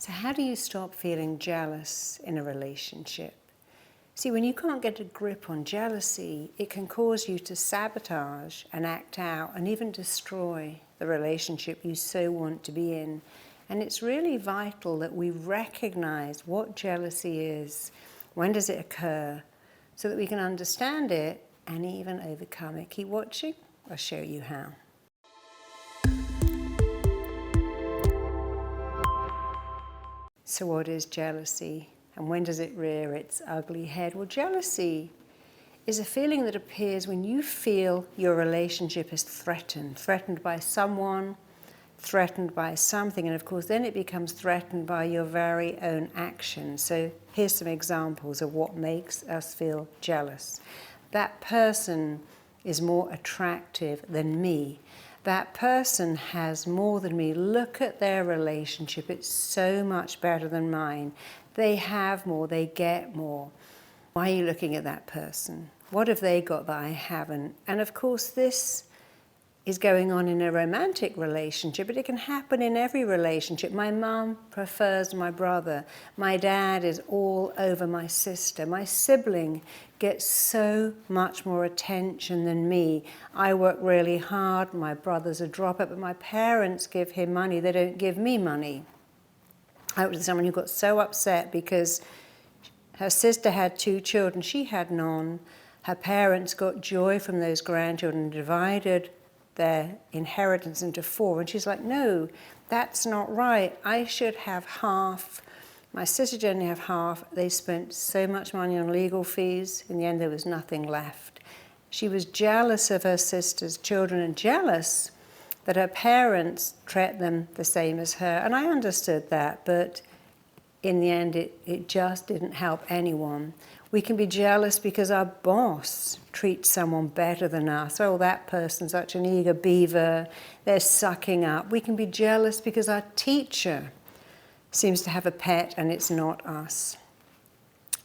So how do you stop feeling jealous in a relationship? See, when you can't get a grip on jealousy, it can cause you to sabotage and act out and even destroy the relationship you so want to be in. And it's really vital that we recognize what jealousy is, when does it occur, so that we can understand it and even overcome it. Keep watching, I'll show you how. So what is jealousy? And when does it rear its ugly head? Well, jealousy is a feeling that appears when you feel your relationship is threatened by someone, threatened by something, and of course then it becomes threatened by your very own actions. So here's some examples of what makes us feel jealous. That person is more attractive than me. That person has more than me. Look at their relationship. It's so much better than mine. They have more, they get more. Why are you looking at that person? What have they got that I haven't? And of course this is going on in a romantic relationship, but it can happen in every relationship. My mum prefers my brother. My dad is all over my sister. My sibling gets so much more attention than me. I work really hard. My brother's a dropout, but my parents give him money. They don't give me money. I was someone who got so upset because her sister had 2 children. She had none. Her parents got joy from those grandchildren and divided their inheritance into 4. And she's like, no, that's not right. I should have half. My sister didn't have half. They spent so much money on legal fees. In the end, there was nothing left. She was jealous of her sister's children and jealous that her parents treat them the same as her. And I understood that, but in the end, it just didn't help anyone. We can be jealous because our boss treats someone better than us. Oh, that person's such an eager beaver. They're sucking up. We can be jealous because our teacher seems to have a pet and it's not us.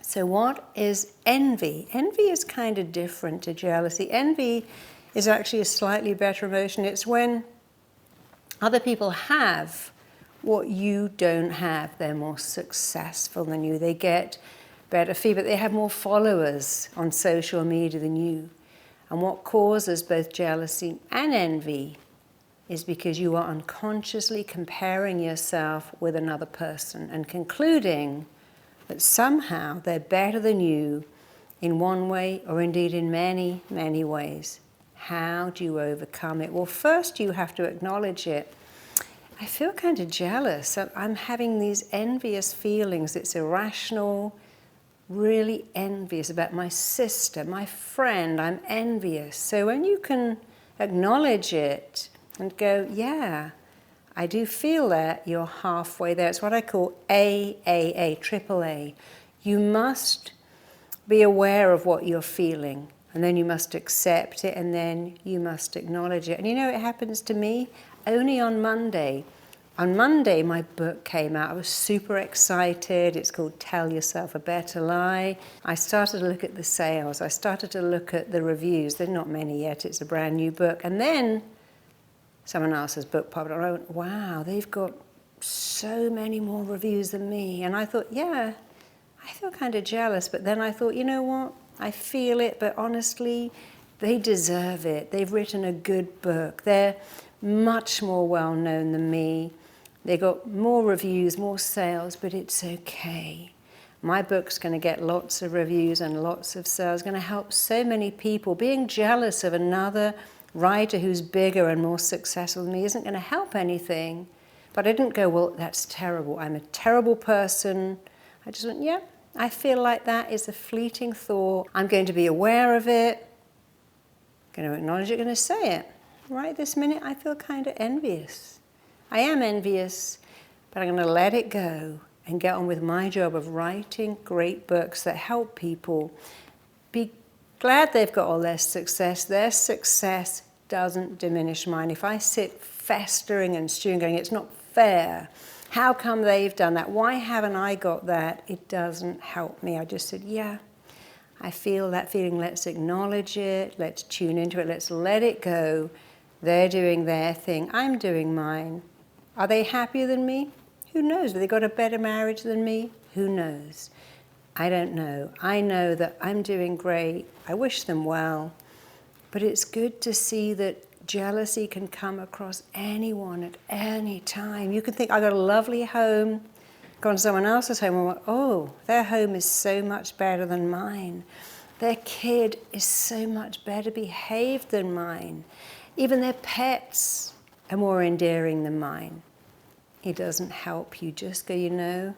So what is envy? Envy is kind of different to jealousy. Envy is actually a slightly better emotion. It's when other people have what you don't have. They're more successful than you. They get better feedback. They have more followers on social media than you. And what causes both jealousy and envy is because you are unconsciously comparing yourself with another person and concluding that somehow they're better than you in one way or indeed in many, many ways. How do you overcome it? Well, first you have to acknowledge it. I feel kind of jealous. I'm having these envious feelings. It's irrational, really envious about my sister, my friend. I'm envious. So when you can acknowledge it and go, yeah, I do feel that, you're halfway there. It's what I call AAA, triple A. You must be aware of what you're feeling. And then you must accept it, and then you must acknowledge it. And you know, it happens to me only on Monday. On Monday, my book came out. I was super excited. It's called Tell Yourself a Better Lie. I started to look at the sales. I started to look at the reviews. There are not many yet. It's a brand new book. And then someone else's book popped up. I went, wow, they've got so many more reviews than me. And I thought, yeah, I feel kind of jealous. But then I thought, you know what? I feel it, but honestly, they deserve it. They've written a good book. They're much more well-known than me. They got more reviews, more sales, but it's okay. My book's going to get lots of reviews and lots of sales. It's going to help so many people. Being jealous of another writer who's bigger and more successful than me isn't going to help anything. But I didn't go, well, that's terrible. I'm a terrible person. I just went, yeah. I feel like that is a fleeting thought. I'm going to be aware of it, going to acknowledge it, going to say it. Right this minute, I feel kind of envious. I am envious, but I'm going to let it go and get on with my job of writing great books that help people. Be glad they've got all their success. Their success doesn't diminish mine. If I sit festering and stewing, going, it's not fair. How come they've done that? Why haven't I got that? It doesn't help me. I just said, yeah, I feel that feeling. Let's acknowledge it. Let's tune into it. Let's let it go. They're doing their thing. I'm doing mine. Are they happier than me? Who knows? Have they got a better marriage than me? Who knows? I don't know. I know that I'm doing great. I wish them well. But it's good to see that jealousy can come across anyone at any time. You can think, I got a lovely home, go on someone else's home and go, oh, their home is so much better than mine. Their kid is so much better behaved than mine. Even their pets are more endearing than mine. It doesn't help you. Just go, you know,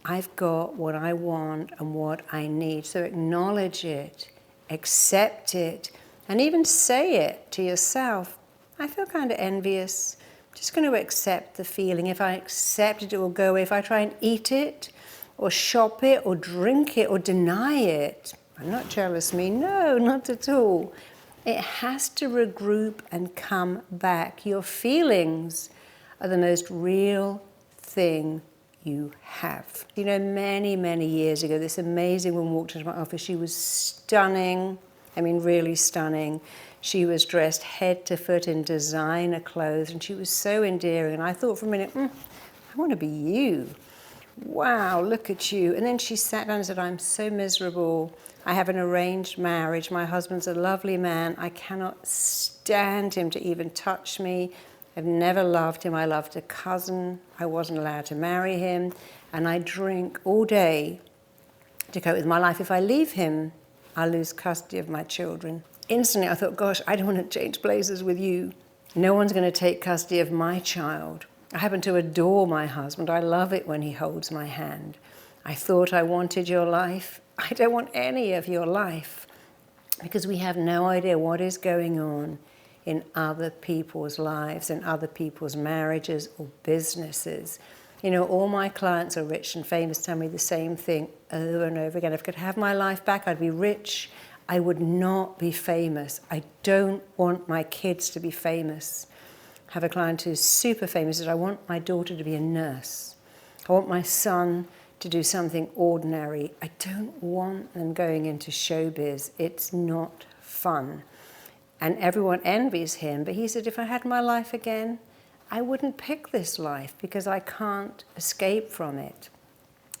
I've got what I want and what I need. So acknowledge it, accept it, and even say it to yourself. I feel kind of envious. I'm just going to accept the feeling. If I accept it, it will go away. If I try and eat it, or shop it, or drink it, or deny it, I'm not jealous, me. No, not at all. It has to regroup and come back. Your feelings are the most real thing you have. You know, many, many years ago, this amazing woman walked into my office. She was stunning. I mean, really stunning. She was dressed head to foot in designer clothes, and she was so endearing. And I thought for a minute, I want to be you. Wow, look at you. And then she sat down and said, I'm so miserable. I have an arranged marriage. My husband's a lovely man. I cannot stand him to even touch me. I've never loved him. I loved a cousin. I wasn't allowed to marry him. And I drink all day to cope with my life. If I leave him, I'll lose custody of my children. Instantly, I thought, gosh, I don't want to change places with you. No one's going to take custody of my child. I happen to adore my husband. I love it when he holds my hand. I thought I wanted your life. I don't want any of your life, because we have no idea what is going on in other people's lives, in other people's marriages or businesses. You know, all my clients are rich and famous tell me the same thing over and over again. If I could have my life back, I'd be rich. I would not be famous. I don't want my kids to be famous. I have a client who's super famous. Says, I want my daughter to be a nurse. I want my son to do something ordinary. I don't want them going into showbiz. It's not fun. And everyone envies him. But he said, if I had my life again, I wouldn't pick this life because I can't escape from it.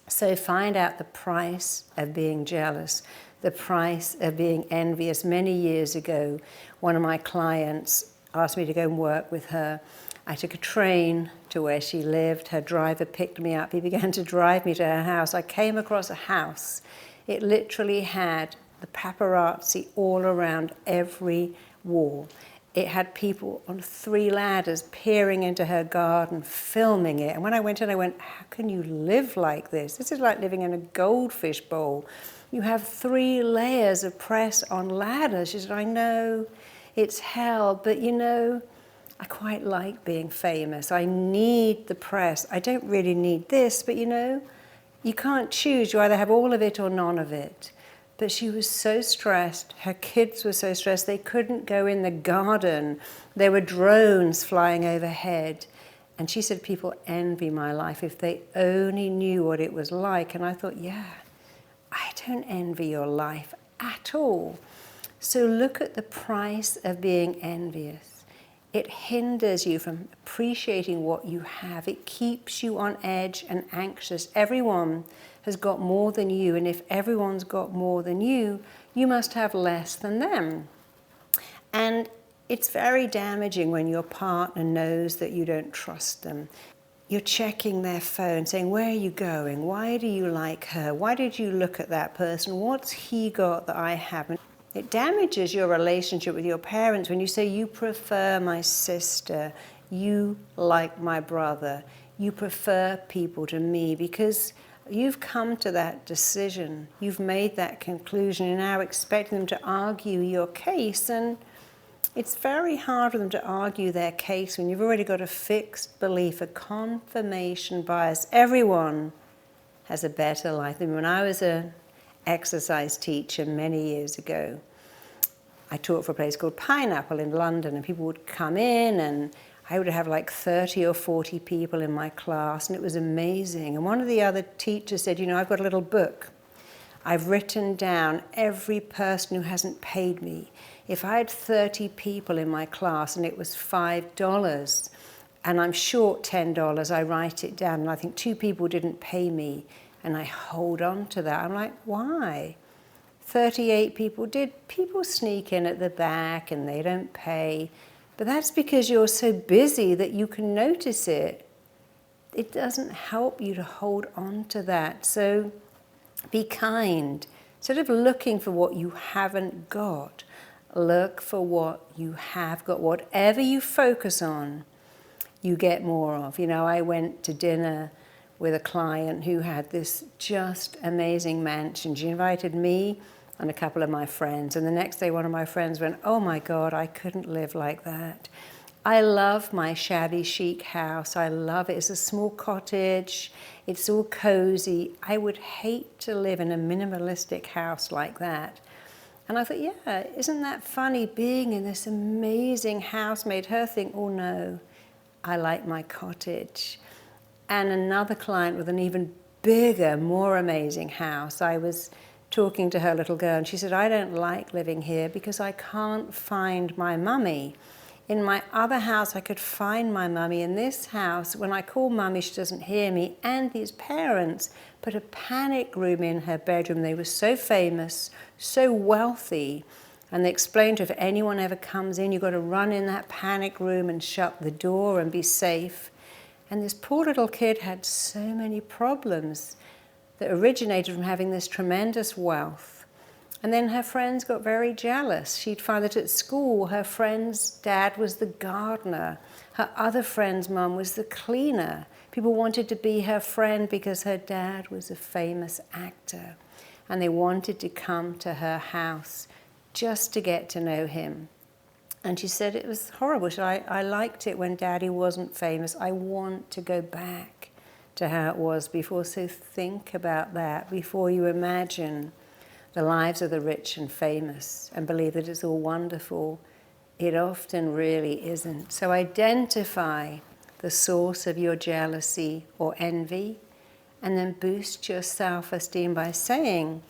So find out the price of being jealous, the price of being envious. Many years ago, one of my clients asked me to go and work with her. I took a train to where she lived. Her driver picked me up. He began to drive me to her house. I came across a house. It literally had the paparazzi all around every wall. It had people on 3 ladders peering into her garden, filming it. And when I went in, I went, how can you live like this? This is like living in a goldfish bowl. You have 3 layers of press on ladders. She said, I know, it's hell, but you know, I quite like being famous. I need the press. I don't really need this, but you know, you can't choose. You either have all of it or none of it. But she was so stressed. Her kids were so stressed. They couldn't go in the garden. There were drones flying overhead. And she said, people envy my life if they only knew what it was like. And I thought, yeah, I don't envy your life at all. So look at the price of being envious. It hinders you from appreciating what you have. It keeps you on edge and anxious. Everyone has got more than you, and if everyone's got more than you, you must have less than them. And it's very damaging when your partner knows that you don't trust them. You're checking their phone, saying, where are you going? Why do you like her? Why did you look at that person? What's he got that I haven't? It damages your relationship with your parents when you say, you prefer my sister, you like my brother, you prefer people to me, because you've come to that decision, you've made that conclusion, you're now expecting them to argue your case, and it's very hard for them to argue their case when you've already got a fixed belief, a confirmation bias. Everyone has a better life. I mean, when I was an exercise teacher many years ago, I taught for a place called Pineapple in London, and people would come in and I would have like 30 or 40 people in my class, and it was amazing. And one of the other teachers said, you know, I've got a little book. I've written down every person who hasn't paid me. If I had 30 people in my class and it was $5, and I'm short $10, I write it down, and I think 2 people didn't pay me, and I hold on to that. I'm like, why? 38 people did. People sneak in at the back and they don't pay, but that's because you're so busy that you can notice it. It doesn't help you to hold on to that. So be kind. Instead of looking for what you haven't got, look for what you have got. Whatever you focus on, you get more of. You know, I went to dinner with a client who had this just amazing mansion. She invited me and a couple of my friends, and the next day one of my friends went, oh my God, I couldn't live like that. I love my shabby chic house. I love it. It's a small cottage. It's all cozy. I would hate to live in a minimalistic house like that. And I thought, yeah, isn't that funny? Being in this amazing house made her think, oh no, I like my cottage. And another client with an even bigger, more amazing house, I was talking to her little girl, and she said, I don't like living here because I can't find my mummy. In my other house, I could find my mummy. In this house, when I call mummy, she doesn't hear me. And these parents put a panic room in her bedroom. They were so famous, so wealthy. And they explained to her, if anyone ever comes in, you've got to run in that panic room and shut the door and be safe. And this poor little kid had so many problems that originated from having this tremendous wealth. And then her friends got very jealous. She'd find that at school, her friend's dad was the gardener. Her other friend's mum was the cleaner. People wanted to be her friend because her dad was a famous actor. And they wanted to come to her house just to get to know him. And she said it was horrible. She said, I liked it when Daddy wasn't famous. I want to go back to how it was before. So think about that before you imagine the lives of the rich and famous and believe that it's all wonderful. It often really isn't. So identify the source of your jealousy or envy, and then boost your self-esteem by saying,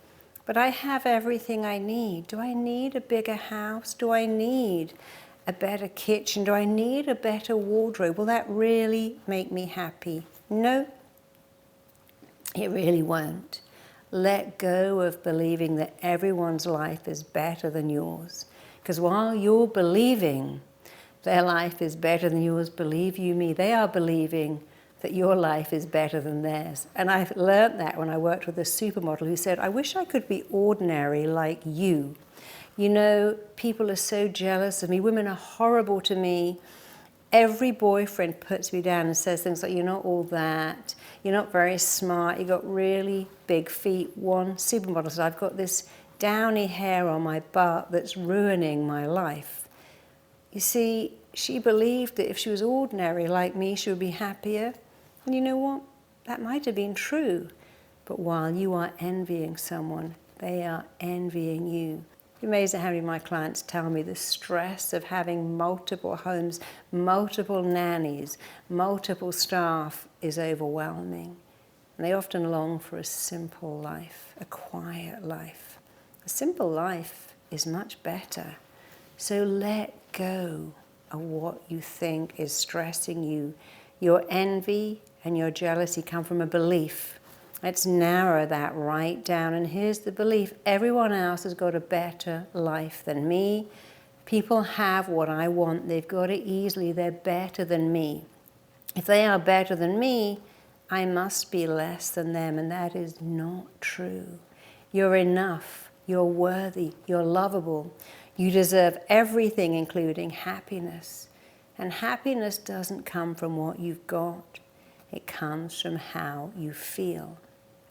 but I have everything I need. Do I need a bigger house? Do I need a better kitchen? Do I need a better wardrobe? Will that really make me happy? No, it really won't. Let go of believing that everyone's life is better than yours. Because while you're believing their life is better than yours, believe you me, they are believing that your life is better than theirs. And I learned that when I worked with a supermodel who said, I wish I could be ordinary like you. You know, people are so jealous of me. Women are horrible to me. Every boyfriend puts me down and says things like, you're not all that. You're not very smart. You got really big feet. One supermodel said, I've got this downy hair on my butt that's ruining my life. You see, she believed that if she was ordinary like me, she would be happier. And you know what? That might have been true. But while you are envying someone, they are envying you. It's amazing how many of my clients tell me the stress of having multiple homes, multiple nannies, multiple staff is overwhelming. And they often long for a simple life, a quiet life. A simple life is much better. So let go of what you think is stressing you. Your envy and your jealousy come from a belief. Let's narrow that right down. And here's the belief. Everyone else has got a better life than me. People have what I want. They've got it easily. They're better than me. If they are better than me, I must be less than them. And that is not true. You're enough. You're worthy. You're lovable. You deserve everything, including happiness. And happiness doesn't come from what you've got. It comes from how you feel.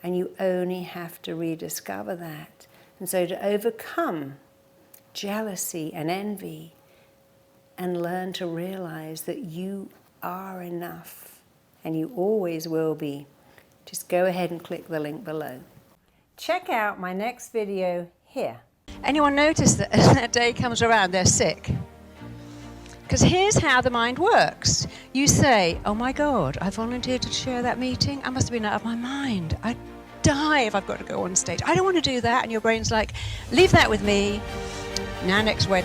And you only have to rediscover that. And so to overcome jealousy and envy and learn to realize that you are enough and you always will be, just go ahead and click the link below. Check out my next video here. Anyone notice that as that day comes around, they're sick? Because here's how the mind works. You say, oh my God, I volunteered to chair that meeting. I must have been out of my mind. I'd die if I've got to go on stage. I don't want to do that. And your brain's like, leave that with me. Now next Wednesday.